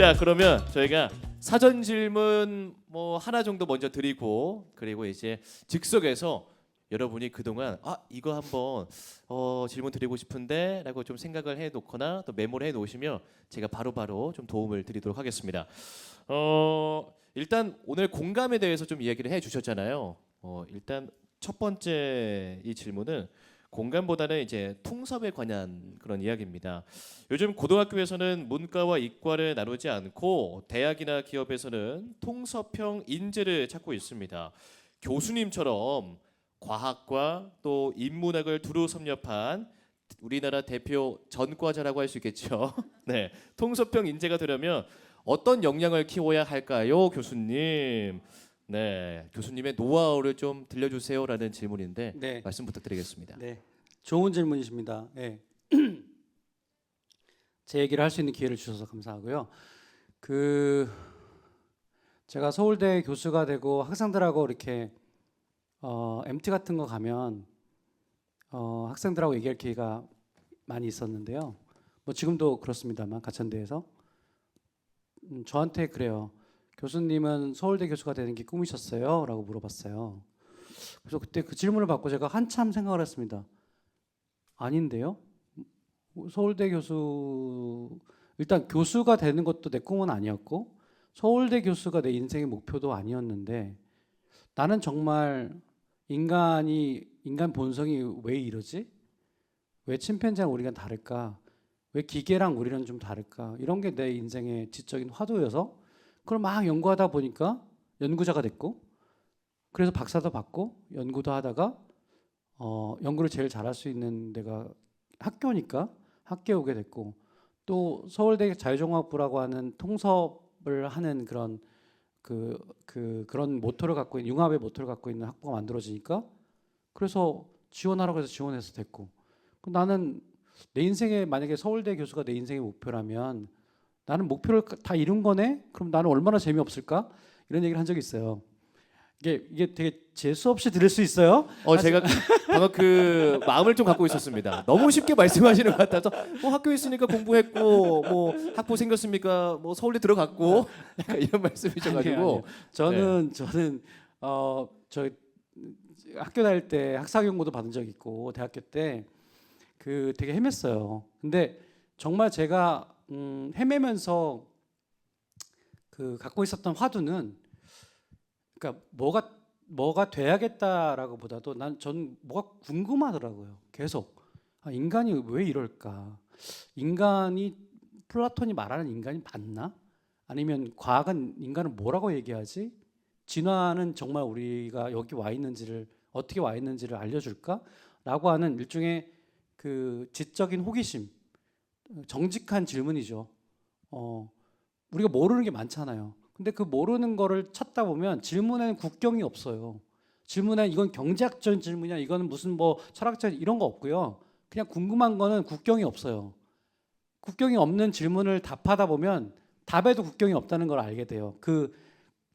자, 그러면 저희가 사전 질문 뭐 하나 정도 먼저 드리고, 그리고 이제 즉석에서 여러분이 그동안 이거 한번 질문 드리고 싶은데라고 좀 생각을 해 놓거나 또 메모를 해 놓으시면 제가 바로바로 좀 도움을 드리도록 하겠습니다. 일단 오늘 공감에 대해서 좀 이야기를 해 주셨잖아요. 일단 첫 번째 이 질문은 공감보다는 이제 통섭에 관한 그런 이야기입니다. 요즘 고등학교에서는 문과와 이과를 나누지 않고 대학이나 기업에서는 통섭형 인재를 찾고 있습니다. 교수님처럼 과학과 또 인문학을 두루 섭렵한 우리나라 대표 전과자라고 할 수 있겠죠. 네, 통섭형 인재가 되려면 어떤 역량을 키워야 할까요, 교수님? 네, 교수님의 노하우를 좀 들려주세요라는 질문인데 네, 말씀 부탁드리겠습니다. 네, 좋은 질문이십니다. 네. 제 얘기를 할 수 있는 기회를 주셔서 감사하고요. 제가 서울대 교수가 되고 학생들하고 이렇게 MT 같은 거 가면 학생들하고 얘기할 기회가 많이 있었는데요. 뭐 지금도 그렇습니다만 가천대에서 저한테 그래요. 교수님은 서울대 교수가 되는 게 꿈이셨어요? 라고 물어봤어요. 그래서 그때 그 질문을 받고 제가 한참 생각을 했습니다. 아닌데요? 서울대 교수, 일단 교수가 되는 것도 내 꿈은 아니었고 서울대 교수가 내 인생의 목표도 아니었는데 나는 정말 인간 본성이 왜 이러지? 왜 침팬지랑 우리가 다를까? 왜 기계랑 우리는 좀 다를까? 이런 게 내 인생의 지적인 화두여서 그걸 막 연구하다 보니까 연구자가 됐고, 그래서 박사도 받고 연구도 하다가 연구를 제일 잘할 수 있는 데가 학교니까 학교에 오게 됐고, 또 서울대 자유종합부라고 하는 통섭을 하는 그런 그런 모토를 갖고 있는, 융합의 모토를 갖고 있는 학부가 만들어지니까 그래서 지원하라고 해서 지원해서 됐고, 나는 내 인생에 만약에 서울대 교수가 내 인생의 목표라면 나는 목표를 다 이룬 거네? 그럼 나는 얼마나 재미없을까? 이런 얘기를 한 적이 있어요. 이게 되게 재수 없이 들을 수 있어요. 제가 방금 그 마음을 좀 갖고 있었습니다. 너무 쉽게 말씀하시는 것 같아서 뭐 학교에 있으니까 공부했고 뭐 학부 생겼습니까? 뭐 서울대 들어갔고 이런 말씀이셔가지고 아니에요. 저는 저 학교 다닐 때 학사경고도 받은 적 있고 대학교 때 되게 헤맸어요. 근데 정말 제가 헤매면서 갖고 있었던 화두는, 그러니까 뭐가 돼야겠다라고 보다도 전 뭐가 궁금하더라고요. 계속 인간이 왜 이럴까? 플라톤이 말하는 인간이 맞나? 아니면 과학은 인간을 뭐라고 얘기하지? 진화는 정말 우리가 여기 와 있는지를, 어떻게 와 있는지를 알려줄까? 라고 하는 일종의 지적인 호기심, 정직한 질문이죠. 우리가 모르는 게 많잖아요. 근데 그 모르는 거를 찾다 보면 질문에는 국경이 없어요. 질문에 이건 경제학적인 질문이야, 이거는 무슨 뭐 철학적 이런 거 없고요. 그냥 궁금한 거는 국경이 없어요. 국경이 없는 질문을 답하다 보면 답에도 국경이 없다는 걸 알게 돼요. 그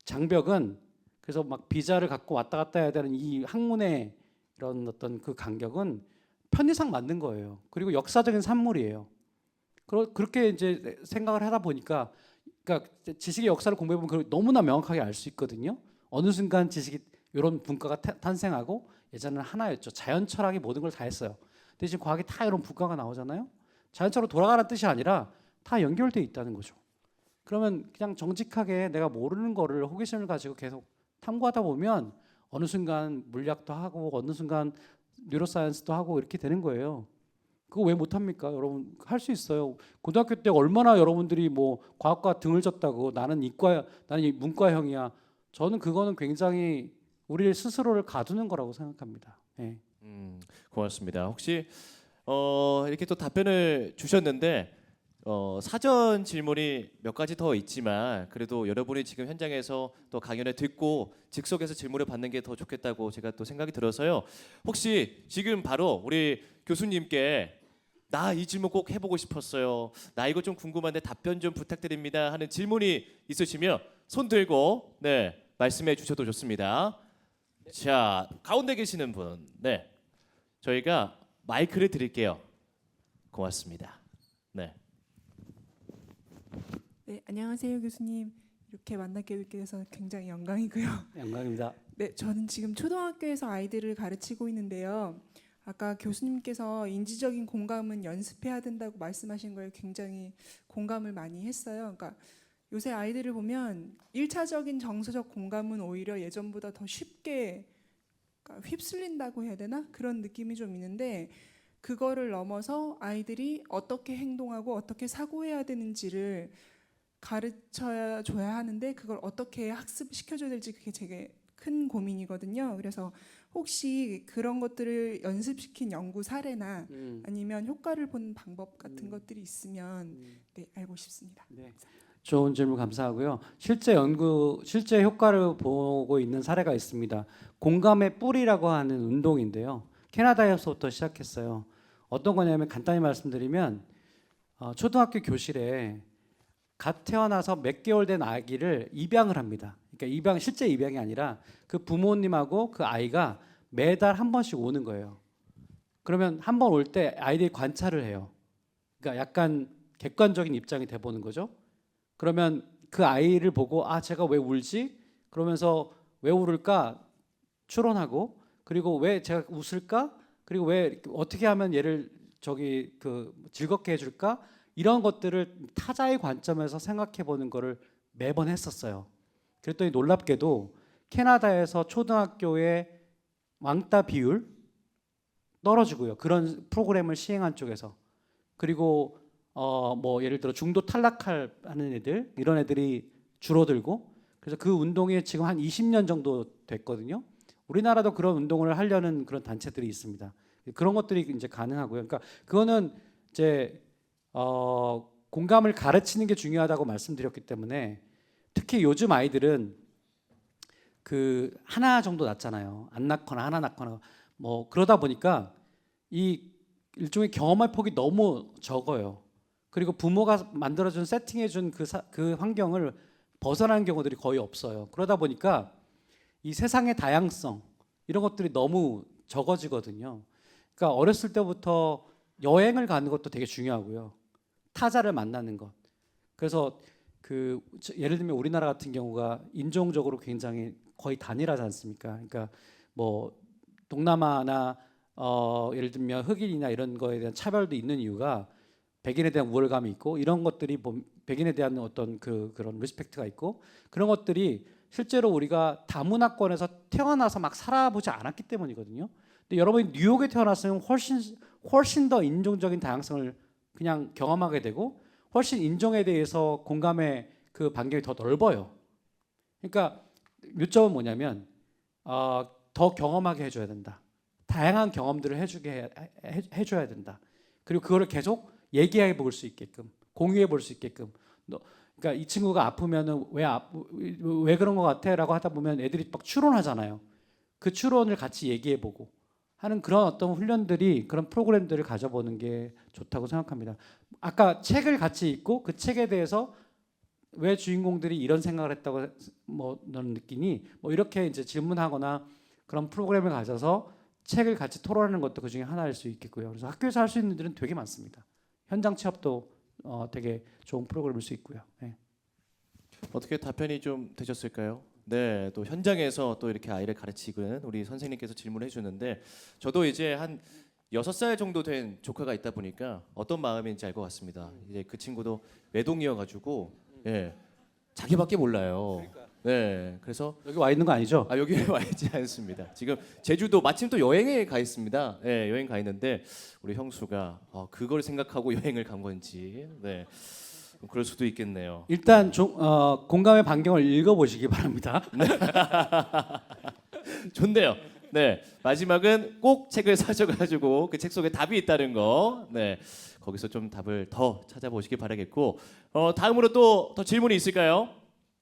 장벽은, 그래서 막 비자를 갖고 왔다 갔다 해야 되는 이 학문의 이런 어떤 그 간격은 편의상 만든 거예요. 그리고 역사적인 산물이에요. 그렇게 이제 생각을 하다 보니까, 그러니까 지식의 역사를 공부해 보면 너무나 명확하게 알 수 있거든요. 어느 순간 지식이, 이런 분과가 탄생하고, 예전에는 하나였죠. 자연 철학이 모든 걸 다 했어요. 근데 지금 과학이 다 이런 분과가 나오잖아요. 자연처럼 돌아가는 뜻이 아니라 다 연결되어 있다는 거죠. 그러면 그냥 정직하게 내가 모르는 거를 호기심을 가지고 계속 탐구하다 보면 어느 순간 물리학도 하고 어느 순간 뉴로사이언스도 하고 이렇게 되는 거예요. 그거 왜 못합니까? 여러분 할 수 있어요. 고등학교 때 얼마나 여러분들이 뭐 과학과 등을 졌다고, 나는 문과형이야. 저는 그거는 굉장히 우리 스스로를 가두는 거라고 생각합니다. 네. 고맙습니다. 혹시 이렇게 또 답변을 주셨는데 사전 질문이 몇 가지 더 있지만 그래도 여러분이 지금 현장에서 또 강연을 듣고 즉석에서 질문을 받는 게 더 좋겠다고 제가 또 생각이 들어서요. 혹시 지금 바로 우리 교수님께 나 이 질문 꼭 해보고 싶었어요, 나 이거 좀 궁금한데 답변 좀 부탁드립니다 하는 질문이 있으시면 손 들고 말씀해 주셔도 좋습니다. 자, 가운데 계시는 분, 저희가 마이크를 드릴게요. 고맙습니다. 네. 네, 안녕하세요 교수님. 이렇게 만나게 돼서 굉장히 영광이고요. 영광입니다. 네, 저는 지금 초등학교에서 아이들을 가르치고 있는데요. 아까 교수님께서 인지적인 공감은 연습해야 된다고 말씀하신 거에 굉장히 공감을 많이 했어요. 그러니까 요새 아이들을 보면 1차적인 정서적 공감은 오히려 예전보다 더 쉽게 그러니까 휩쓸린다고 해야 되나? 그런 느낌이 좀 있는데 그거를 넘어서 아이들이 어떻게 행동하고 어떻게 사고해야 되는지를 가르쳐 줘야 하는데 그걸 어떻게 학습시켜줘야 될지 그게 되게 큰 고민이거든요. 그래서 혹시 그런 것들을 연습시킨 연구 사례나 아니면 효과를 본 방법 같은 것들이 있으면 네, 알고 싶습니다. 네. 좋은 질문 감사하고요. 실제 효과를 보고 있는 사례가 있습니다. 공감의 뿌리라고 하는 운동인데요. 캐나다에서부터 시작했어요. 어떤 거냐면 간단히 말씀드리면 초등학교 교실에 갓 태어나서 몇 개월 된 아기를 입양을 합니다. 그러니까 실제 입양이 아니라 그 부모님하고 그 아이가 매달 한 번씩 오는 거예요. 그러면 한 번 올 때 아이들이 관찰을 해요. 그러니까 약간 객관적인 입장이 돼 보는 거죠. 그러면 그 아이를 보고 아 제가 왜 울지? 그러면서 왜 울을까 추론하고 그리고 왜 제가 웃을까? 그리고 왜 어떻게 하면 얘를 즐겁게 해줄까? 이런 것들을 타자의 관점에서 생각해 보는 거를 매번 했었어요. 그랬더니 놀랍게도 캐나다에서 초등학교의 왕따 비율 떨어지고요. 그런 프로그램을 시행한 쪽에서 그리고 뭐 예를 들어 중도 탈락하는 애들 이런 애들이 줄어들고 그래서 그 운동이 지금 한 20년 정도 됐거든요. 우리나라도 그런 운동을 하려는 그런 단체들이 있습니다. 그런 것들이 이제 가능하고요. 그러니까 그거는 이제 공감을 가르치는 게 중요하다고 말씀드렸기 때문에 특히 요즘 아이들은 그 하나 정도 낳잖아요. 안 낳거나 하나 낳거나 뭐 그러다 보니까 이 일종의 경험할 폭이 너무 적어요. 그리고 부모가 만들어준 세팅해준 그 환경을 벗어나는 경우들이 거의 없어요. 그러다 보니까 이 세상의 다양성 이런 것들이 너무 적어지거든요. 그러니까 어렸을 때부터 여행을 가는 것도 되게 중요하고요. 타자를 만나는 것. 그래서 예를 들면 우리나라 같은 경우가 인종적으로 굉장히 거의 단일하지 않습니까? 그러니까 뭐 동남아나 예를 들면 흑인이나 이런 거에 대한 차별도 있는 이유가 백인에 대한 우월감이 있고 이런 것들이 백인에 대한 어떤 그런 리스펙트가 있고 그런 것들이 실제로 우리가 다문화권에서 태어나서 막 살아보지 않았기 때문이거든요. 근데 여러분이 뉴욕에 태어났으면 훨씬 더 인종적인 다양성을 그냥 경험하게 되고 훨씬 인종에 대해서 공감의 그 반경이 더 넓어요. 그러니까 요점은 뭐냐면 더 경험하게 해줘야 된다. 다양한 경험들을 해줘야 된다. 그리고 그거를 계속 얘기해 볼 수 있게끔 공유해 볼 수 있게끔 그러니까 이 친구가 아프면은 왜 그런 것 같아라고 하다 보면 애들이 막 추론하잖아요. 그 추론을 같이 얘기해 보고 하는 그런 어떤 훈련들이 그런 프로그램들을 가져보는 게 좋다고 생각합니다. 아까 책을 같이 읽고 그 책에 대해서 왜 주인공들이 이런 생각을 했다고 뭐 너는 느끼니? 뭐 이렇게 이제 질문하거나 그런 프로그램을 가져서 책을 같이 토론하는 것도 그 중에 하나일 수 있겠고요. 그래서 학교에서 할 수 있는 일은 되게 많습니다. 현장 취업도 되게 좋은 프로그램일 수 있고요. 네. 어떻게 답변이 좀 되셨을까요? 네, 또 현장에서 또 이렇게 아이를 가르치는 우리 선생님께서 질문해 주는데 저도 이제 한 6살 정도 된 조카가 있다 보니까 어떤 마음인지 알 것 같습니다. 이제 그 친구도 외동이어가지고 예, 자기밖에 몰라요. 네, 그래서 여기 와 있는 거 아니죠? 여기 와 있지 않습니다. 지금 제주도 마침 또 여행에 가 있습니다. 네, 여행 가 있는데 우리 형수가 그걸 생각하고 여행을 간 건지 네, 그럴 수도 있겠네요. 일단 공감의 반경을 읽어보시기 바랍니다. 좋네요. 네, 마지막은 꼭 책을 사셔가지고 그 책 속에 답이 있다는 거. 네, 거기서 좀 답을 더 찾아보시기 바라겠고 다음으로 또 더 질문이 있을까요?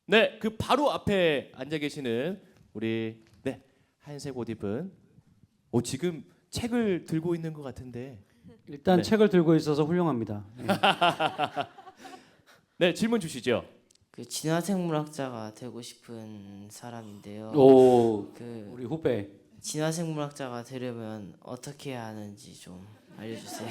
네, 그 바로 앞에 앉아 계시는 우리 하얀색 옷 입은 지금 책을 들고 있는 것 같은데. 일단 네. 책을 들고 있어서 훌륭합니다. 네. 네, 질문 주시죠. 그 진화생물학자가 되고 싶은 사람인데요. 오, 그 우리 후배. 진화생물학자가 되려면 어떻게 해야 하는지 좀 알려주세요.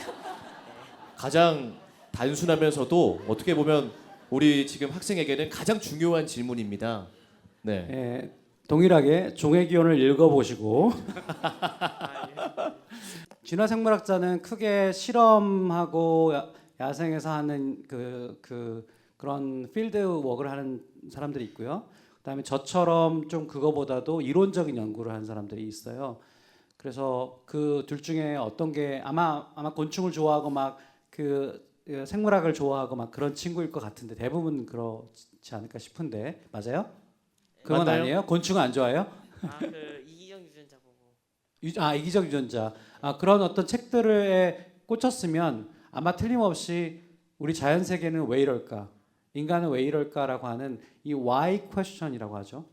가장 단순하면서도 어떻게 보면 우리 지금 학생에게는 가장 중요한 질문입니다. 네. 예, 동일하게 종의기원을 읽어보시고 진화생물학자는 크게 실험하고 야생에서 하는 그런 필드 워크를 하는 사람들이 있고요. 그다음에 저처럼 좀 그거보다도 이론적인 연구를 하는 사람들이 있어요. 그래서 그 둘 중에 어떤 게 아마 곤충을 좋아하고 막 그 생물학을 좋아하고 막 그런 친구일 것 같은데 대부분 그렇지 않을까 싶은데 맞아요? 그건 맞나요? 아니에요? 곤충 안 좋아해요? 그 이기정 유전자 보고 이기적 유전자. 그런 어떤 책들에 꽂혔으면 아마 틀림없이 우리 자연 세계는 왜 이럴까? 인간은 왜 이럴까라고 하는 이 why question이라고 하죠.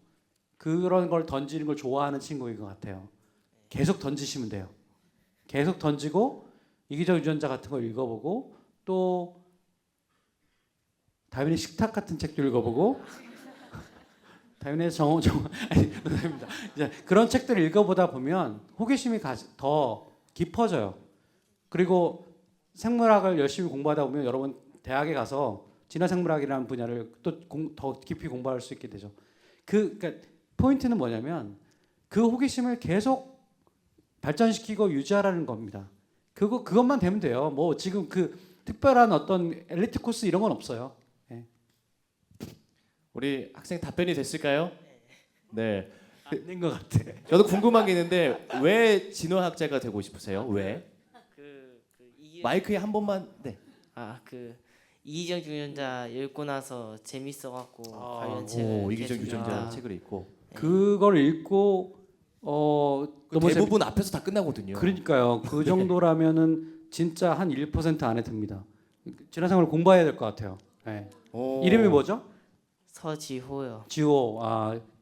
그런 걸 던지는 걸 좋아하는 친구인 것 같아요. 계속 던지시면 돼요. 계속 던지고 이기적 유전자 같은 걸 읽어보고 또 다윈의 식탁 같은 책도 읽어보고 다윈의 아니 농담입니다. 이제 그런 책들을 읽어보다 보면 호기심이 더 깊어져요. 그리고 생물학을 열심히 공부하다 보면 여러분 대학에 가서 진화생물학이라는 분야를 또 더 깊이 공부할 수 있게 되죠. 그러니까 포인트는 뭐냐면 그 호기심을 계속 발전시키고 유지하라는 겁니다. 그것만 되면 돼요. 뭐 지금 그 특별한 어떤 엘리트 코스 이런 건 없어요. 예. 우리 학생 답변이 됐을까요? 네. 아닌 것 같아. 저도 궁금한 게 있는데 왜 진화학자가 되고 싶으세요? 왜? 마이크에 한 번만. 네. 그 이기정 유전자 읽고 나서 재밌어갖고 아, 관련 책을 이기적 계속 유전자 아. 책을 읽고. 그걸 읽고 너무 대부분 앞에서 다 끝나거든요. 그러니까요. 그 정도라면은 진짜 한 1% 안에 듭니다. 진화생물 공부해야 될 것 같아요. 네. 오. 이름이 뭐죠? 서지호요. 지호.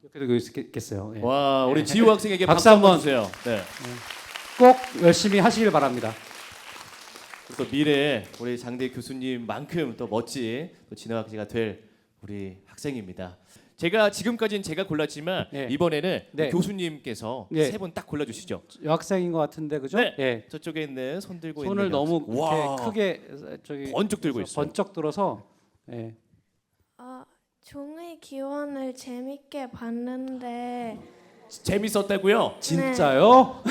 이렇게도 있겠어요. 예. 와, 우리 지우 학생에게 박수 박수 한번 한번. 주세요. 네. 꼭 열심히 하시길 바랍니다. 또 미래에 우리 장대 교수님만큼 또 멋진 또 진화학자가 될 우리 학생입니다. 제가 지금까지는 제가 골랐지만 네. 이번에는 네. 교수님께서 네. 세 분 딱 골라주시죠. 여학생인 것 같은데 그죠? 네. 예. 저쪽에 있는 손 들고 손을 있는 너무 여학생. 와, 이렇게 크게 저기 번쩍 들고 있어요. 번쩍 들어서 예. 종의 기원을 재밌게 봤는데 재밌었다고요? 진짜요?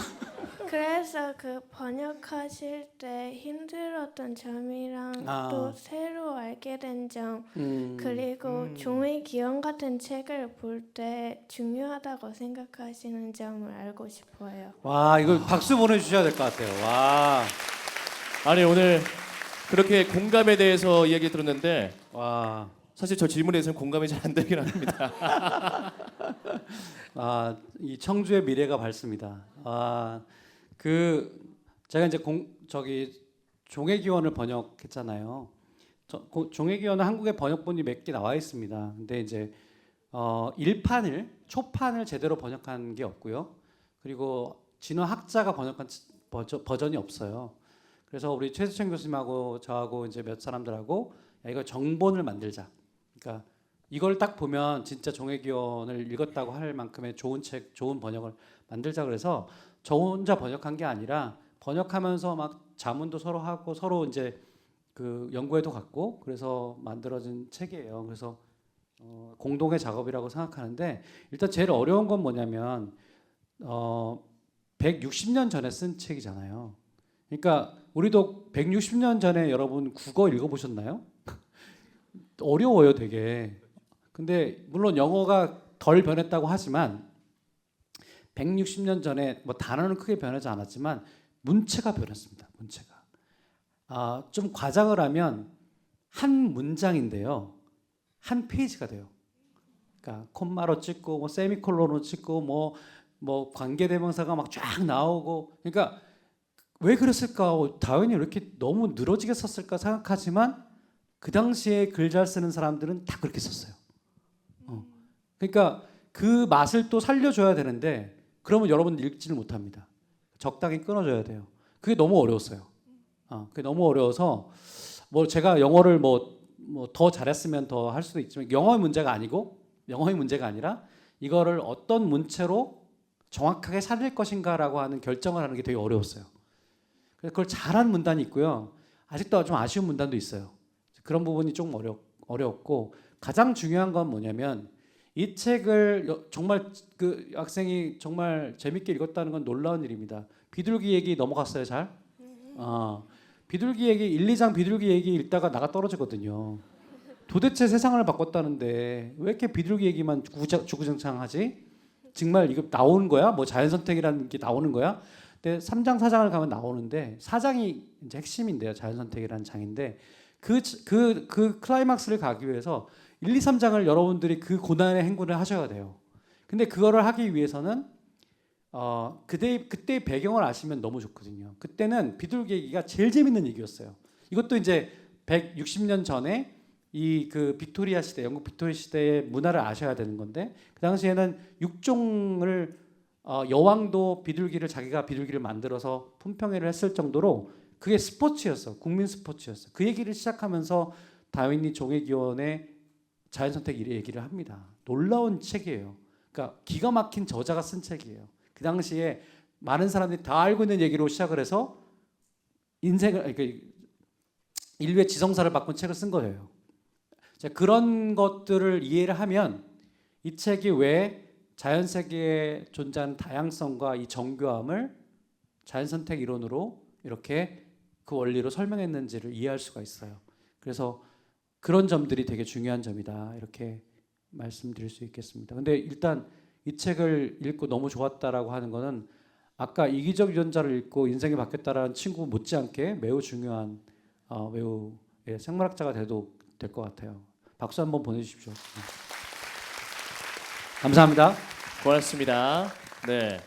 그래서 그 번역하실 때 힘들었던 점이랑 아. 또 새로 알게 된 점 음. 그리고 종의 기원 같은 책을 볼 때 중요하다고 생각하시는 점을 알고 싶어요. 와 이거 박수 보내주셔야 될 것 같아요. 와. 아니 오늘 그렇게 공감에 대해서 이야기 들었는데 와. 사실 저 질문에 대해서는 공감이 잘 안 되긴 합니다. 이 청주의 미래가 밝습니다. 제가 이제 종의 기원을 번역했잖아요. 종의 기원은 한국에 번역본이 몇 개 나와 있습니다. 근데 이제 초판을 제대로 번역한 게 없고요. 그리고 진화학자가 번역한 버전이 없어요. 그래서 우리 최수천 교수님하고 저하고 이제 몇 사람들하고 야, 이거 정본을 만들자. 그러니까 이걸 딱 보면 진짜 종의 기원을 읽었다고 할 만큼의 좋은 책, 좋은 번역을 만들자 그래서 저 혼자 번역한 게 아니라 번역하면서 막 자문도 서로 하고 서로 이제 그 연구회도 갖고 그래서 만들어진 책이에요. 그래서 공동의 작업이라고 생각하는데 일단 제일 어려운 건 뭐냐면 160년 전에 쓴 책이잖아요. 그러니까 우리도 160년 전에 여러분 국어 읽어보셨나요? 어려워요, 되게. 근데 물론 영어가 덜 변했다고 하지만 160년 전에 뭐 단어는 크게 변하지 않았지만 문체가 변했습니다. 문체가. 좀 과장을 하면 한 문장인데요. 한 페이지가 돼요. 그러니까 콤마로 찍고 뭐 세미콜론으로 찍고 뭐 관계대명사가 막 쫙 나오고 그러니까 왜 그랬을까? 다윈이 왜 이렇게 너무 늘어지게 썼을까 생각하지만 그 당시에 글 잘 쓰는 사람들은 다 그렇게 썼어요. 그러니까 그 맛을 또 살려줘야 되는데 그러면 여러분 읽지를 못합니다. 적당히 끊어줘야 돼요. 그게 너무 어려웠어요. 그게 너무 어려워서 뭐 제가 영어를 뭐 더 잘했으면 더 할 수도 있지만 영어의 문제가 아니라 이거를 어떤 문체로 정확하게 살릴 것인가라고 하는 결정을 하는 게 되게 어려웠어요. 그래서 그걸 잘한 문단이 있고요. 아직도 좀 아쉬운 문단도 있어요. 그런 부분이 좀 어려웠고 가장 중요한 건 뭐냐면 이 책을 정말 그 학생이 정말 재밌게 읽었다는 건 놀라운 일입니다. 비둘기 얘기 넘어갔어요, 잘? 비둘기 얘기 1, 2장 비둘기 얘기 읽다가 나가 떨어지거든요. 도대체 세상을 바꿨다는데 왜 이렇게 비둘기 얘기만 주구장창하지? 정말 이거 나오는 거야? 뭐 자연 선택이라는 게 나오는 거야? 근데 3장 4장을 가면 나오는데 4장이 이제 핵심인데요. 자연 선택이라는 장인데 그 클라이막스를 가기 위해서 1, 2, 3장을 여러분들이 그 고난의 행군을 하셔야 돼요. 근데 그거를 하기 위해서는 그때 배경을 아시면 너무 좋거든요. 그때는 비둘기 얘기가 제일 재밌는 얘기였어요. 이것도 이제 160년 전에 이 그 빅토리아 시대, 영국 빅토리아 시대의 문화를 아셔야 되는 건데 그 당시에는 육종을 여왕도 비둘기를 자기가 비둘기를 만들어서 품평회를 했을 정도로 그게 스포츠였어. 국민 스포츠였어. 그 얘기를 시작하면서 다윈이 종의 기원의 자연 선택 얘기를 합니다. 놀라운 책이에요. 그러니까 기가 막힌 저자가 쓴 책이에요. 그 당시에 많은 사람들이 다 알고 있는 얘기로 시작을 해서 인류의 지성사를 바꾼 책을 쓴 거예요. 자, 그런 것들을 이해를 하면 이 책이 왜 자연 세계에 존재하는 다양성과 이 정교함을 자연 선택 이론으로 이렇게 그 원리로 설명했는지를 이해할 수가 있어요. 그래서 그런 점들이 되게 중요한 점이다. 이렇게 말씀드릴 수 있겠습니다. 근데 일단 이 책을 읽고 너무 좋았다라고 하는 거는 아까 이기적 유전자를 읽고 인생이 바뀌었다라는 친구 못지않게 매우 중요한 매우 생물학자가 돼도 될 것 같아요. 박수 한번 보내주십시오. 감사합니다. 고맙습니다. 네.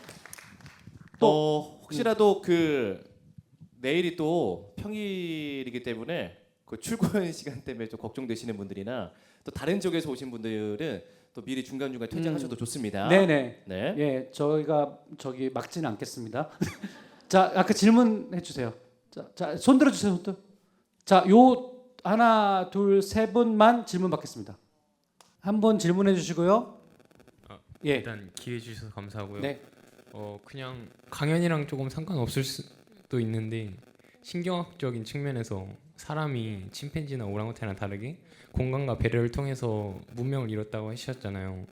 혹시라도 그 내일이 또 평일이기 때문에 그 출근 시간 때문에 좀 걱정되시는 분들이나 또 다른 지역에서 오신 분들은 또 미리 중간중간 퇴장하셔도 좋습니다. 네네. 네. 예, 저희가 막지는 않겠습니다. 자, 아까 질문해 주세요. 자, 손 들어주세요. 손 들어. 자, 요 하나, 둘, 세 분만 질문 받겠습니다. 한 분 질문해 주시고요. 예. 일단 기회 주셔서 감사하고요. 네. 그냥 강연이랑 조금 상관없을 수도 있는데 신경학적인 측면에서 사람이 침팬지나 오랑우탄이랑 다르게 공감과 배려를 통해서 문명을 이뤘다고 하셨잖아요.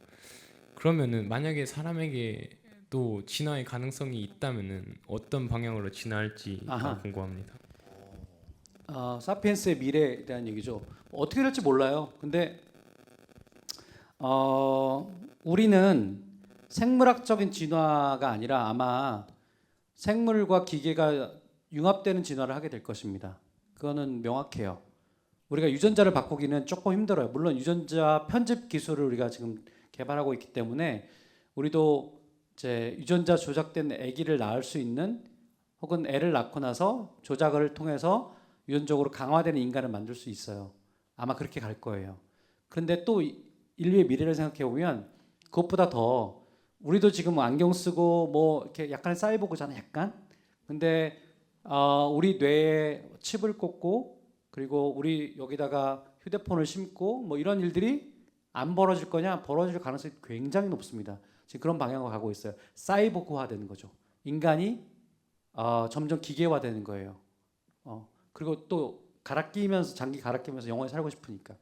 그러면은 만약에 사람에게 또 진화의 가능성이 있다면은 어떤 방향으로 진화할지가 궁금합니다. 사피엔스의 미래에 대한 얘기죠. 어떻게 될지 몰라요. 근데 우리는 생물학적인 진화가 아니라 아마 생물과 기계가 융합되는 진화를 하게 될 것입니다. 그거는 명확해요. 우리가 유전자를 바꾸기는 조금 힘들어요. 물론 유전자 편집 기술을 우리가 지금 개발하고 있기 때문에 우리도 이제 유전자 조작된 아기를 낳을 수 있는 혹은 애를 낳고 나서 조작을 통해서 유전적으로 강화되는 인간을 만들 수 있어요. 아마 그렇게 갈 거예요. 그런데 또 인류의 미래를 생각해 보면 그것보다 더 우리도 지금 안경 쓰고 뭐 이렇게 약간 사이보그잖아, 약간. 근데 우리 뇌에 칩을 꽂고 그리고 우리 여기다가 휴대폰을 심고 뭐 이런 일들이 안 벌어질 거냐? 벌어질 가능성이 굉장히 높습니다. 지금 그런 방향으로 가고 있어요. 사이보그화되는 거죠. 인간이 점점 기계화되는 거예요. 그리고 또 장기 갈아 끼면서 영원히 살고 싶으니까.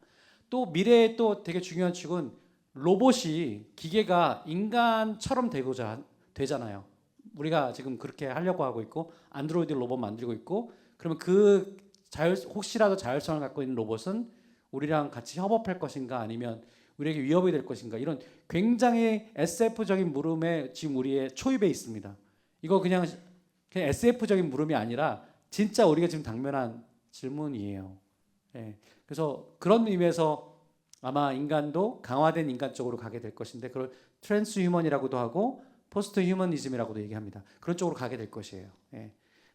또 미래에 또 되게 중요한 축은 로봇이 기계가 인간처럼 되잖아요. 우리가 지금 그렇게 하려고 하고 있고 안드로이드 로봇 만들고 있고 그러면 혹시라도 자율성을 갖고 있는 로봇은 우리랑 같이 협업할 것인가 아니면 우리에게 위협이 될 것인가 이런 굉장히 SF적인 물음에 지금 우리의 초입에 있습니다. 이거 그냥 SF적인 물음이 아니라 진짜 우리가 지금 당면한 질문이에요. 예. 그래서 그런 의미에서 아마 인간도 강화된 인간 쪽으로 가게 될 것인데 그걸 트랜스 휴먼이라고도 하고 포스트 휴머니즘이라고도 얘기합니다. 그런 쪽으로 가게 될 것이에요. 예.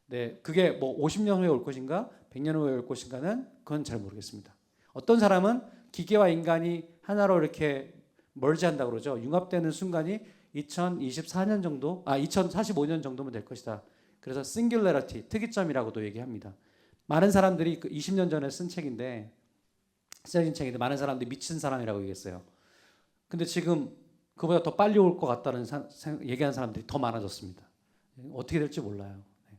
네, 그게 뭐 50년 후에 올 것인가 100년 후에 올 것인가는 그건 잘 모르겠습니다. 어떤 사람은 기계와 인간이 하나로 이렇게 멀지한다 그러죠. 융합되는 순간이 2024년 정도, 2045년 정도면 될 것이다. 그래서 싱귤러리티, 특이점이라고도 얘기합니다. 많은 사람들이 20년 전에 쓴 책인데 많은 사람들이 미친 사람이라고 얘기했어요. 근데 지금 그보다 더 빨리 올 것 같다는 얘기하는 사람들이 더 많아졌습니다. 어떻게 될지 몰라요. 네.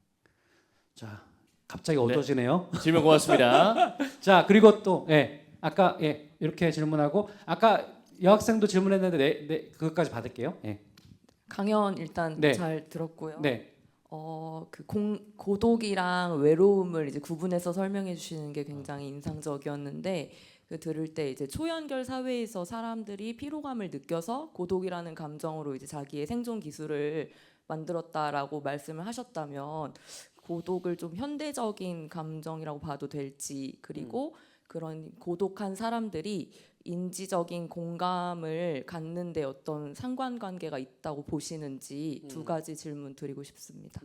자, 갑자기 어두워지네요. 질문 고맙습니다. 자, 그리고 또 아까 이렇게 질문하고 아까 여학생도 질문했는데 그것까지 받을게요. 강연 일단 네. 잘 들었고요. 네. 고독이랑 외로움을 이제 구분해서 설명해 주시는 게 굉장히 인상적이었는데 그 들을 때 이제 초연결 사회에서 사람들이 피로감을 느껴서 고독이라는 감정으로 이제 자기의 생존 기술을 만들었다라고 말씀을 하셨다면 고독을 좀 현대적인 감정이라고 봐도 될지 그리고 그런 고독한 사람들이 인지적인 공감을 갖는데 어떤 상관관계가 있다고 보시는지 두 가지 질문 드리고 싶습니다.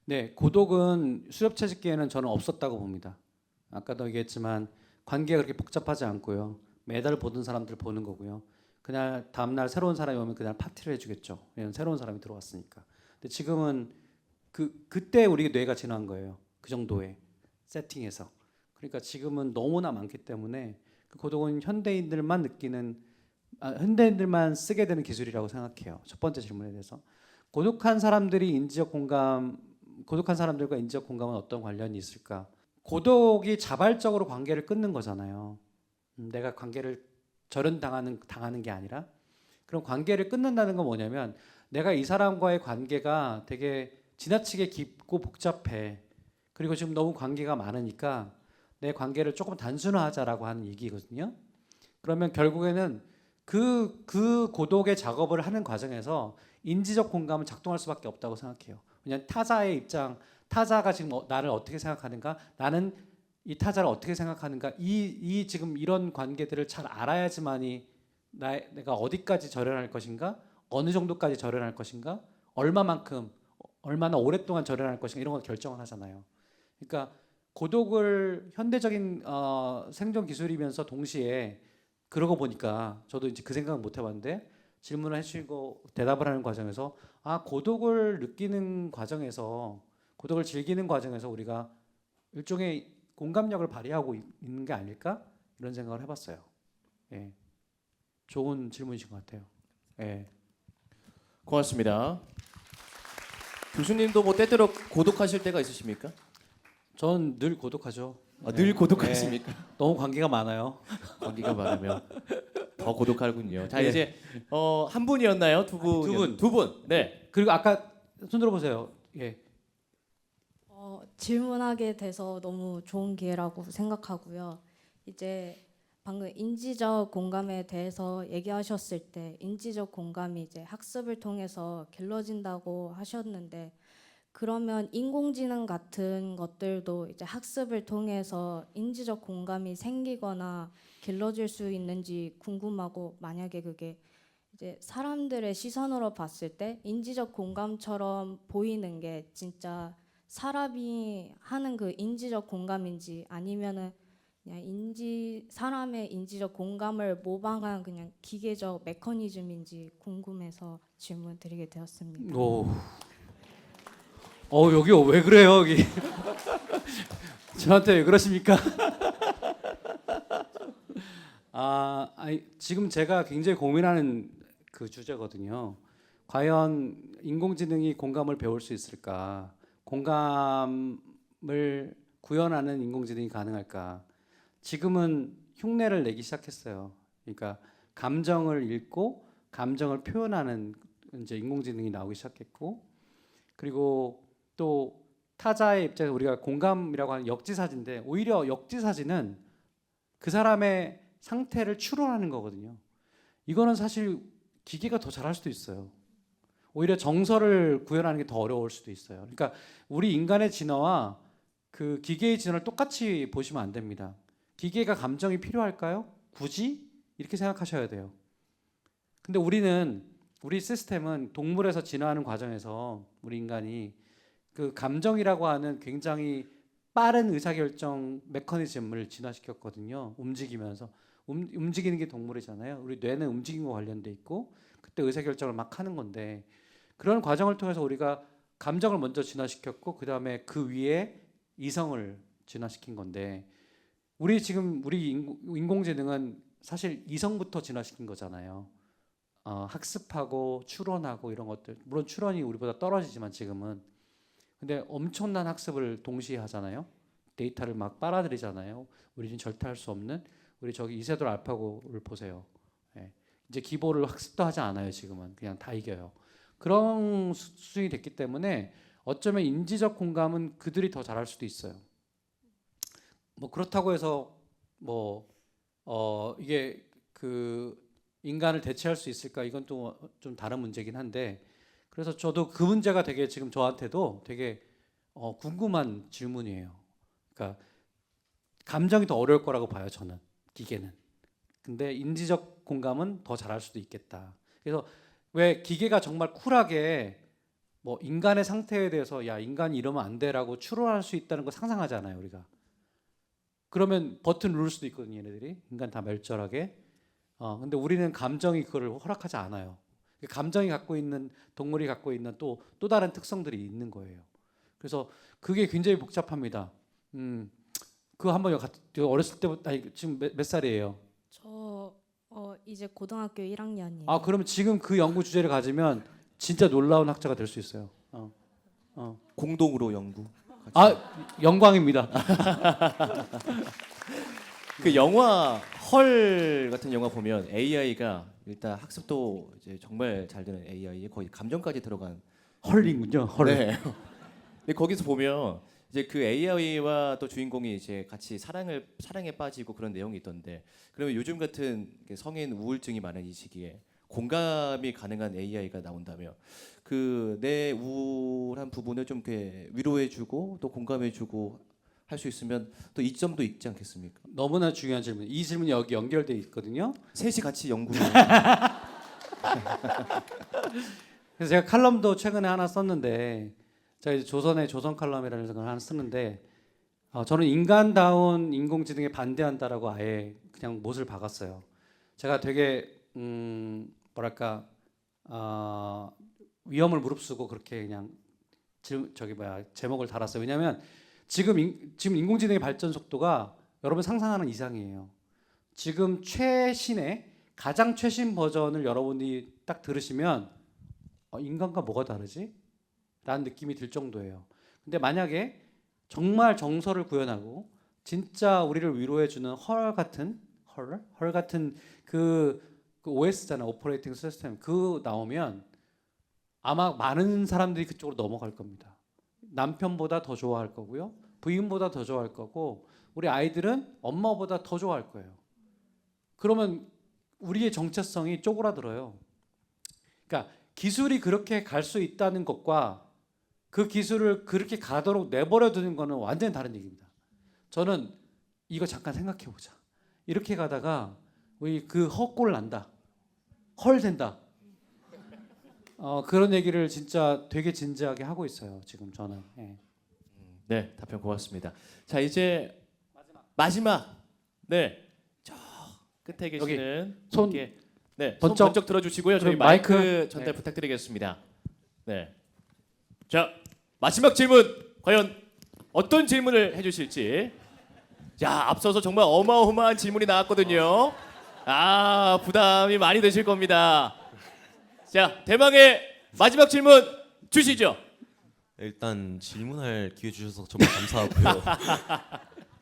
네, 고독은 수렵채집기에는 저는 없었다고 봅니다. 아까도 얘기했지만 관계가 그렇게 복잡하지 않고요. 매달 보던 사람들 보는 거고요. 그날 다음날 새로운 사람이 오면 그날 파티를 해주겠죠. 왜냐면 새로운 사람이 들어왔으니까. 근데 지금은 그때 우리 뇌가 진화한 거예요. 그 정도의 세팅에서. 그러니까 지금은 너무나 많기 때문에 그 고독은 현대인들만 쓰게 되는 기술이라고 생각해요. 첫 번째 질문에 대해서 고독한 사람들과 인지적 공감은 어떤 관련이 있을까? 고독이 자발적으로 관계를 끊는 거잖아요. 내가 관계를 당하는 게 아니라 그럼 관계를 끊는다는 건 뭐냐면 내가 이 사람과의 관계가 되게 지나치게 깊고 복잡해. 그리고 지금 너무 관계가 많으니까 내 관계를 조금 단순화하자라고 하는 얘기거든요. 그러면 결국에는 그 고독의 작업을 하는 과정에서 인지적 공감은 작동할 수밖에 없다고 생각해요. 왜냐하면 타자의 입장, 타자가 지금 나를 어떻게 생각하는가, 나는 이 타자를 어떻게 생각하는가, 이 지금 이런 관계들을 잘 알아야지만이 내가 어디까지 절연할 것인가, 어느 정도까지 절연할 것인가, 얼마나 오랫동안 절연할 것인가 이런 걸 결정을 하잖아요. 그러니까 고독을 현대적인 생존 기술이면서 동시에 그러고 보니까 저도 이제 그 생각은 못 해봤는데 질문을 해주시고 대답을 하는 과정에서 고독을 느끼는 과정에서 고독을 즐기는 과정에서 우리가 일종의 공감력을 발휘하고 있는 게 아닐까 이런 생각을 해봤어요. 예, 좋은 질문이신 것 같아요. 예. 고맙습니다. 교수님도 뭐 때때로 고독하실 때가 있으십니까? 전 늘 고독하죠. 늘 고독하십니까? 너무 관계가 많아요. 관계가 많으면 더 고독하군요. 자 예. 이제 한 분이었나요? 두 분? 두 분. 네. 그리고 아까 손 들어보세요. 예. 질문하게 돼서 너무 좋은 기회라고 생각하고요. 이제 방금 인지적 공감에 대해서 얘기하셨을 때 인지적 공감이 이제 학습을 통해서 길러진다고 하셨는데 그러면 인공지능 같은 것들도 이제 학습을 통해서 인지적 공감이 생기거나 길러질 수 있는지 궁금하고 만약에 그게 이제 사람들의 시선으로 봤을 때 인지적 공감처럼 보이는 게 진짜 사람이 하는 그 인지적 공감인지 아니면은 그냥 사람의 인지적 공감을 모방한 그냥 기계적 메커니즘인지 궁금해서 질문 드리게 되었습니다. 여기 왜 그래요 여기? 저한테 왜 그러십니까? 지금 제가 굉장히 고민하는 그 주제거든요. 과연 인공지능이 공감을 배울 수 있을까? 공감을 구현하는 인공지능이 가능할까? 지금은 흉내를 내기 시작했어요. 그러니까 감정을 읽고 감정을 표현하는 이제 인공지능이 나오기 시작했고, 그리고 또 타자의 입장에서 우리가 공감이라고 하는 역지사지인데 오히려 역지사지는 그 사람의 상태를 추론하는 거거든요. 이거는 사실 기계가 더 잘할 수도 있어요. 오히려 정서를 구현하는 게 더 어려울 수도 있어요. 그러니까 우리 인간의 진화와 그 기계의 진화를 똑같이 보시면 안 됩니다. 기계가 감정이 필요할까요? 굳이? 이렇게 생각하셔야 돼요. 근데 우리 시스템은 동물에서 진화하는 과정에서 우리 인간이 그 감정이라고 하는 굉장히 빠른 의사결정 메커니즘을 진화시켰거든요. 움직이면서 움직이는 게 동물이잖아요. 우리 뇌는 움직임과 관련돼 있고 그때 의사결정을 막 하는 건데 그런 과정을 통해서 우리가 감정을 먼저 진화시켰고 그 다음에 그 위에 이성을 진화시킨 건데 우리 인공지능은 사실 이성부터 진화시킨 거잖아요. 학습하고 추론하고 이런 것들 물론 추론이 우리보다 떨어지지만 지금은 근데 엄청난 학습을 동시에 하잖아요. 데이터를 막 빨아들이잖아요. 우리는 절대 할 수 없는 우리 저기 이세돌 알파고를 보세요. 예. 이제 기보를 학습도 하지 않아요. 지금은 그냥 다 이겨요. 그런 수준이 됐기 때문에 어쩌면 인지적 공감은 그들이 더 잘할 수도 있어요. 뭐 그렇다고 해서 뭐 이게 그 인간을 대체할 수 있을까? 이건 또 좀 다른 문제긴 한데, 그래서 저도 그 문제가 되게 지금 저한테도 되게 궁금한 질문이에요. 그러니까 감정이 더 어려울 거라고 봐요, 저는. 기계는. 근데 인지적 공감은 더 잘할 수도 있겠다. 그래서 왜 기계가 정말 쿨하게 뭐 인간의 상태에 대해서 야 인간이 이러면 안 돼라고 추론할 수 있다는 거 상상하잖아요, 우리가. 그러면 버튼 누를 수도 있거든요, 얘네들이. 인간 다 멸절하게. 근데 우리는 감정이 그걸 허락하지 않아요. 감정이 갖고 있는, 동물이 갖고 있는 또 다른 특성들이 있는 거예요. 그래서 그게 굉장히 복잡합니다. 그거 한번 어렸을 때부터, 아니, 지금 몇 살이에요? 저 이제 고등학교 1학년이에요. 아, 그러면 지금 그 연구 주제를 가지면 진짜 놀라운 학자가 될 수 있어요. 공동으로 연구. 영광입니다. 그 영화 헐 같은 영화 보면 AI가 일단 학습도 이제 정말 잘 되는 AI에 거의 감정까지 들어간 헐링군요. 헐. 네. 근데 거기서 보면 이제 그 AI와 또 주인공이 이제 같이 사랑에 빠지고 그런 내용이 있던데, 그러면 요즘 같은 성인 우울증이 많은 이 시기에 공감이 가능한 AI가 나온다면 그 내 우울한 부분을 좀 이렇게 위로해주고 또 공감해주고 할 수 있으면 또 이점도 있지 않겠습니까? 너무나 중요한 질문. 이 질문이 여기 연결돼 있거든요. 셋이 같이 연구를. 그래서 제가 칼럼도 최근에 하나 썼는데, 제가 이제 조선의 조선 칼럼이라는 걸 하나 쓰는데, 저는 인간다운 인공지능에 반대한다라고 아예 그냥 못을 박았어요. 제가 되게 뭐랄까 위험을 무릅쓰고 그렇게 그냥 제목을 달았어요. 왜냐하면 지금 인공지능의 발전 속도가 여러분 상상하는 이상이에요. 지금 가장 최신 버전을 여러분이 딱 들으시면 인간과 뭐가 다르지? 라는 느낌이 들 정도예요. 근데 만약에 정말 정서를 구현하고 진짜 우리를 위로해주는 헐 같은 그 OS잖아, 오퍼레이팅 시스템, 그 나오면 아마 많은 사람들이 그쪽으로 넘어갈 겁니다. 남편보다 더 좋아할 거고요, 부인보다 더 좋아할 거고, 우리 아이들은 엄마보다 더 좋아할 거예요. 그러면 우리의 정체성이 쪼그라들어요. 그러니까 기술이 그렇게 갈 수 있다는 것과 그 기술을 그렇게 가도록 내버려 두는 거는 완전히 다른 얘기입니다. 저는 이거 잠깐 생각해 보자. 이렇게 가다가 우리 그 헛골 난다. 헐 된다. 그런 얘기를 진짜 되게 진지하게 하고 있어요, 지금 저는. 예. 네, 답변 고맙습니다. 자, 이제 마지막. 네, 저 끝에 계시는 손 분께 네, 번쩍 손 번쩍 들어주시고요. 저희 그럼 마이크 마이크 전달 네. 부탁드리겠습니다. 네, 자 마지막 질문 과연 어떤 질문을 해주실지. 자, 앞서서 정말 어마어마한 질문이 나왔거든요. 부담이 많이 되실 겁니다. 자, 대망의 마지막 질문 주시죠. 일단 질문할 기회 주셔서 정말 감사하고요.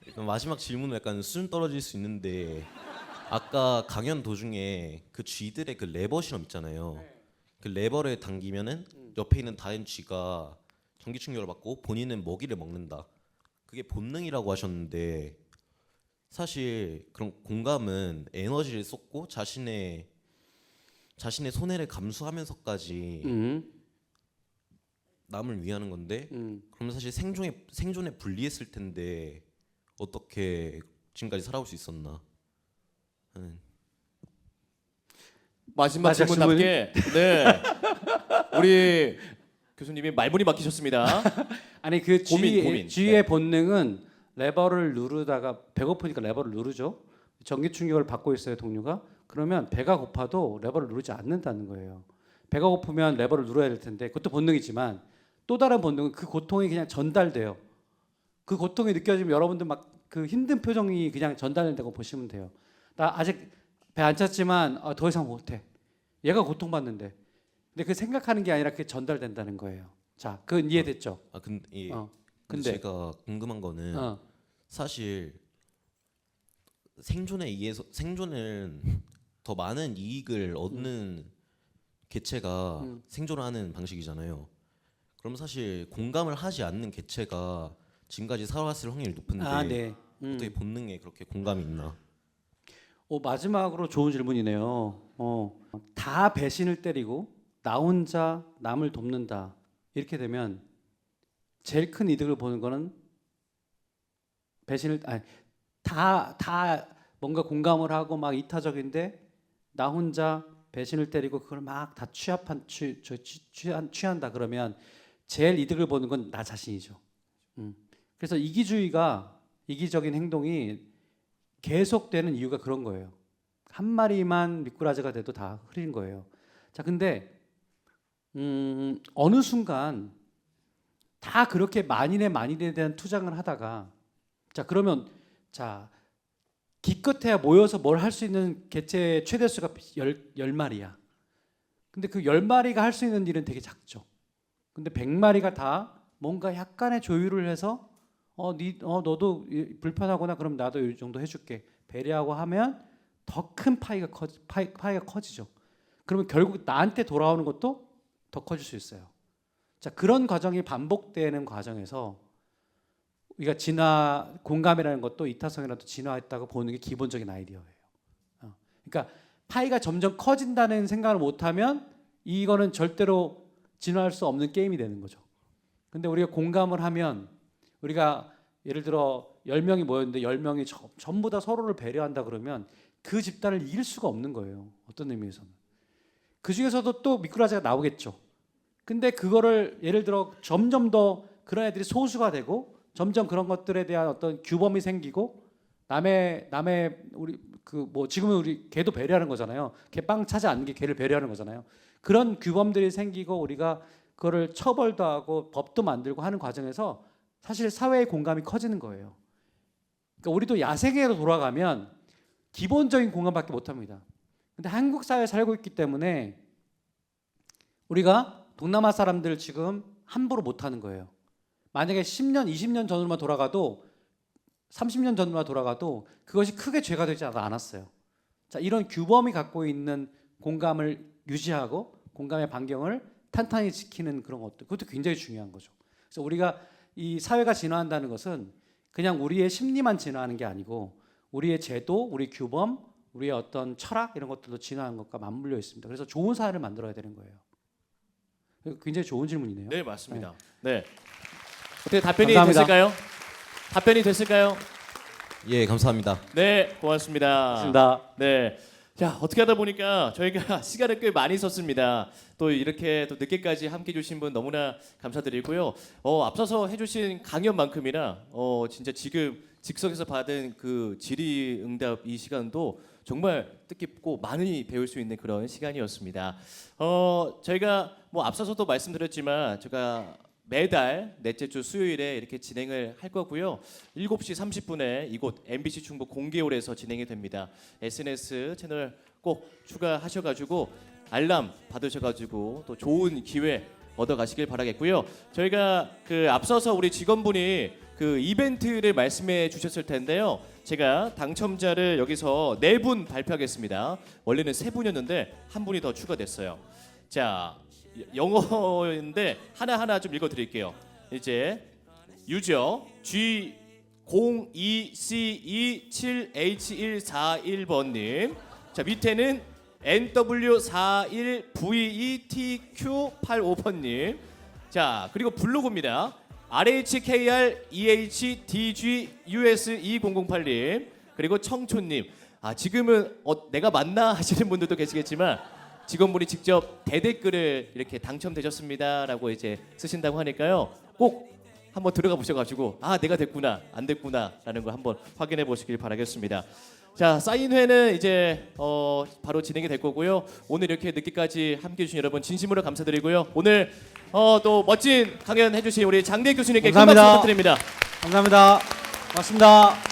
일단 마지막 질문은 약간 수준 떨어질 수 있는데, 아까 강연 도중에 그 쥐들의 그 레버 실험 있잖아요. 그 레버를 당기면은 옆에 있는 다른 쥐가 전기 충격을 받고 본인은 먹이를 먹는다. 그게 본능이라고 하셨는데, 사실 그런 공감은 에너지를 쏟고 자신의 손해를 감수하면서까지 남을 위하는 건데, 그러면 사실 생존에 불리했을 텐데 어떻게 지금까지 살아올 수 있었나? 마지막 질문답게 네, 우리 교수님이 말문이 막히셨습니다. 아니 그 고민. 쥐의 네. 본능은 레버를 누르다가 배고프니까 레버를 누르죠. 전기 충격을 받고 있어요, 동료가. 그러면 배가 고파도 레버를 누르지 않는다는 거예요. 배가 고프면 레버를 눌러야 될 텐데, 그것도 본능이지만 또 다른 본능은 그 고통이 그냥 전달돼요. 그 고통이 느껴지면 여러분들 막 그 힘든 표정이 그냥 전달된다고 보시면 돼요. 나 아직 배 안 찼지만 더 이상 못해. 얘가 고통받는데. 근데 그 생각하는 게 아니라 그게 전달된다는 거예요. 자, 그건 이해됐죠? 근데 근데 제가 궁금한 거는 사실 생존에 의해서 생존은 더 많은 이익을 얻는 개체가 생존하는 방식이잖아요. 그럼 사실 공감을 하지 않는 개체가 지금까지 살아왔을 확률이 높은데 아, 네. 어떻게 본능에 그렇게 공감이 있나? 마지막으로 좋은 질문이네요. 다 배신을 때리고 나 혼자 남을 돕는다. 이렇게 되면 제일 큰 이득을 보는 거는 다 뭔가 공감을 하고 막 이타적인데 나 혼자 배신을 때리고 그걸 막 다 취한다 그러면 제일 이득을 보는 건 나 자신이죠. 그래서 이기적인 행동이 계속되는 이유가 그런 거예요. 한 마리만 미꾸라지가 돼도 다 흐린 거예요. 자, 근데 어느 순간 다 그렇게 만인에 대한 투쟁을 하다가 자, 그러면 기껏해야 모여서 뭘 할 수 있는 개체 최대 수가 10마리야. 근데 그 10마리가 할 수 있는 일은 되게 작죠. 근데 100마리가 다 뭔가 약간의 조율을 해서 너도 불편하구나. 그럼 나도 이 정도 해줄게. 배려하고 하면 더 큰 파이가 커지죠. 그러면 결국 나한테 돌아오는 것도 더 커질 수 있어요. 자, 그런 과정이 반복되는 과정에서 우리가 공감이라는 것도 이타성이라도 진화했다고 보는 게 기본적인 아이디어예요. 그러니까 파이가 점점 커진다는 생각을 못하면 이거는 절대로 진화할 수 없는 게임이 되는 거죠. 근데 우리가 공감을 하면 우리가 예를 들어 10명이 모였는데 10명이 전부 다 서로를 배려한다 그러면 그 집단을 이길 수가 없는 거예요. 어떤 의미에서는. 그 중에서도 또 미꾸라지가 나오겠죠. 근데 그거를 예를 들어 점점 더 그런 애들이 소수가 되고 점점 그런 것들에 대한 어떤 규범이 생기고 남의 우리 지금은 우리 개도 배려하는 거잖아요. 개 빵 차지 않는 게 개를 배려하는 거잖아요. 그런 규범들이 생기고 우리가 그거를 처벌도 하고 법도 만들고 하는 과정에서 사실 사회의 공감이 커지는 거예요. 그러니까 우리도 야생애로 돌아가면 기본적인 공감밖에 못 합니다. 근데 한국 사회에 살고 있기 때문에 우리가 동남아 사람들 지금 함부로 못 하는 거예요. 만약에 10년, 20년 전으로만 돌아가도 30년 전으로만 돌아가도 그것이 크게 죄가 되지 않았어요. 자, 이런 규범이 갖고 있는 공감을 유지하고 공감의 반경을 탄탄히 지키는 그런 것들, 그것도 굉장히 중요한 거죠. 그래서 우리가 이 사회가 진화한다는 것은 그냥 우리의 심리만 진화하는 게 아니고 우리의 제도, 우리 규범, 우리의 어떤 철학 이런 것들도 진화하는 것과 맞물려 있습니다. 그래서 좋은 사회를 만들어야 되는 거예요. 굉장히 좋은 질문이네요. 네, 맞습니다. 네. 어떻게 답변이 감사합니다. 됐을까요? 답변이 됐을까요? 예, 감사합니다. 네, 고맙습니다. 고맙습니다. 네. 자, 어떻게 하다 보니까 저희가 시간을 꽤 많이 썼습니다. 또 이렇게 또 늦게까지 함께 해주신 분 너무나 감사드리고요. 앞서서 해주신 강연만큼이나 진짜 지금 즉석에서 받은 그 질의응답 이 시간도 정말 뜻깊고 많이 배울 수 있는 그런 시간이었습니다. 저희가 뭐 앞서서도 말씀드렸지만 제가 매달 넷째 주 수요일에 이렇게 진행을 할 거고요. 7시 30분에 이곳 MBC 충북 공개홀에서 진행이 됩니다. SNS 채널 꼭 추가하셔가지고 알람 받으셔가지고 또 좋은 기회 얻어가시길 바라겠고요. 저희가 그 앞서서 우리 직원분이 그 이벤트를 말씀해 주셨을 텐데요. 제가 당첨자를 여기서 4분 발표하겠습니다. 원래는 3분이었는데 한 분이 더 추가됐어요. 자, 영어인데 하나하나 좀 읽어드릴게요. 이제 유저 G02C27H141번님, 자 밑에는 NW41VETQ85번님, 자 그리고 블로그입니다. RHKREHDGUS2008님, 그리고 청초님. 지금은 내가 맞나 하시는 분들도 계시겠지만 직원분이 직접 대댓글을 이렇게 당첨되셨습니다라고 이제 쓰신다고 하니까요. 꼭 한번 들어가 보셔가지고 내가 됐구나 안 됐구나라는 걸 한번 확인해 보시길 바라겠습니다. 자, 사인회는 이제 바로 진행이 될 거고요. 오늘 이렇게 늦게까지 함께해 주신 여러분 진심으로 감사드리고요. 오늘 또 멋진 강연 해주신 우리 장대 교수님께 큰 박수 감사합니다. 부탁드립니다. 감사합니다. 고맙습니다.